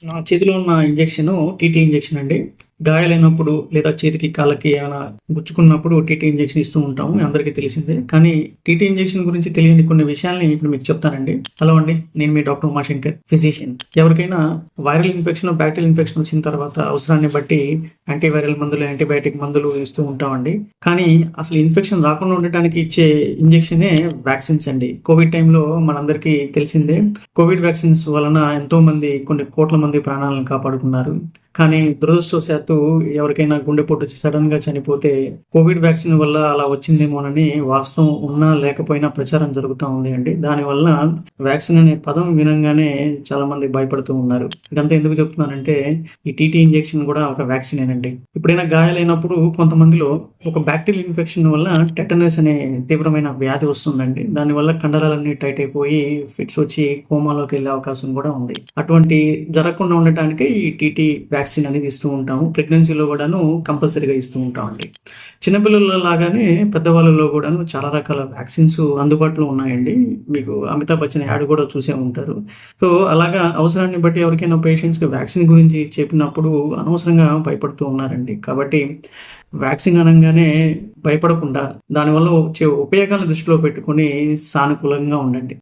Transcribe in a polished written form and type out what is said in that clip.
నా చేతిలో ఉన్న ఇంజెక్షన్ టీటీ ఇంజెక్షన్ అండి. గాయాలైనప్పుడు లేదా చేతికి, కాళ్ళకి ఏమైనా గుచ్చుకున్నప్పుడు టీటీ ఇంజెక్షన్ ఇస్తూ ఉంటాము. మీ అందరికీ తెలిసిందే. కానీ టీటీ ఇంజెక్షన్ గురించి తెలియని కొన్ని విషయాల్ని ఇప్పుడు మీకు చెప్తానండి. హలో అండి. నేను మీ డాక్టర్ ఉమాశంకర్, ఫిజిషియన్. ఎవరికైనా వైరల్ ఇన్ఫెక్షన్, బ్యాక్టీరియల్ ఇన్ఫెక్షన్ వచ్చిన తర్వాత అవసరాన్ని బట్టి యాంటీవైరల్ మందులు, యాంటీబయాటిక్ మందులు ఇస్తూ ఉంటామండి. కానీ అసలు ఇన్ఫెక్షన్ రాకుండా ఉండటానికి ఇచ్చే ఇంజెక్షనే వ్యాక్సిన్స్ అండి. కోవిడ్ టైంలో మనందరికీ తెలిసిందే. కోవిడ్ వ్యాక్సిన్స్ వలన ఎంతో మంది, కొన్ని కోట్ల మంది ప్రాణాలను కాపాడుకున్నారు. కానీ దురదృష్టవశాత్తు ఎవరికైనా గుండెపోటు వచ్చి సడన్ గా చనిపోతే కోవిడ్ వ్యాక్సిన్ వల్ల అలా వచ్చిందేమోనని వాస్తవం ఉన్నా లేకపోయినా ప్రచారం జరుగుతూ ఉంది అండి. దానివల్ల వ్యాక్సిన్ అనే పదం వినంగానే చాలా మంది భయపడుతూ ఉన్నారు. ఇదంతా ఎందుకు చెప్తున్నానంటే ఈ టీటీ ఇంజెక్షన్ కూడా ఒక వ్యాక్సినేనండి. ఎప్పుడైనా గాయాలైనప్పుడు కొంతమందిలో ఒక బ్యాక్టీరియల్ ఇన్ఫెక్షన్ వల్ల టెటనస్ అనే తీవ్రమైన వ్యాధి వస్తుందండి. దానివల్ల కండరాలన్నీ టైట్ అయిపోయి ఫిట్స్ వచ్చి కోమాలోకి వెళ్ళే అవకాశం కూడా ఉంది. అటువంటి జరగకుండా ఉండటానికి ఈ టీటీ వ్యాక్సిన్ అనేది ఇస్తూ ఉంటాము. ప్రెగ్నెన్సీలో కూడాను కంపల్సరీగా ఇస్తూ ఉంటామండి. చిన్నపిల్లల లాగానే పెద్దవాళ్ళలో కూడాను చాలా రకాల వ్యాక్సిన్స్ అందుబాటులో ఉన్నాయండి. మీకు అమితాబ్ బచ్చన్ యాడ్ కూడా చూసే ఉంటారు. సో అలాగా అవసరాన్ని బట్టి ఎవరికైనా పేషెంట్స్కి వ్యాక్సిన్ గురించి చెప్పినప్పుడు అనవసరంగా భయపడుతూ ఉన్నారండి. కాబట్టి వ్యాక్సిన్ అనగానే భయపడకుండా దానివల్ల వచ్చే ఉపయోగాలను దృష్టిలో పెట్టుకొని సానుకూలంగా ఉండండి.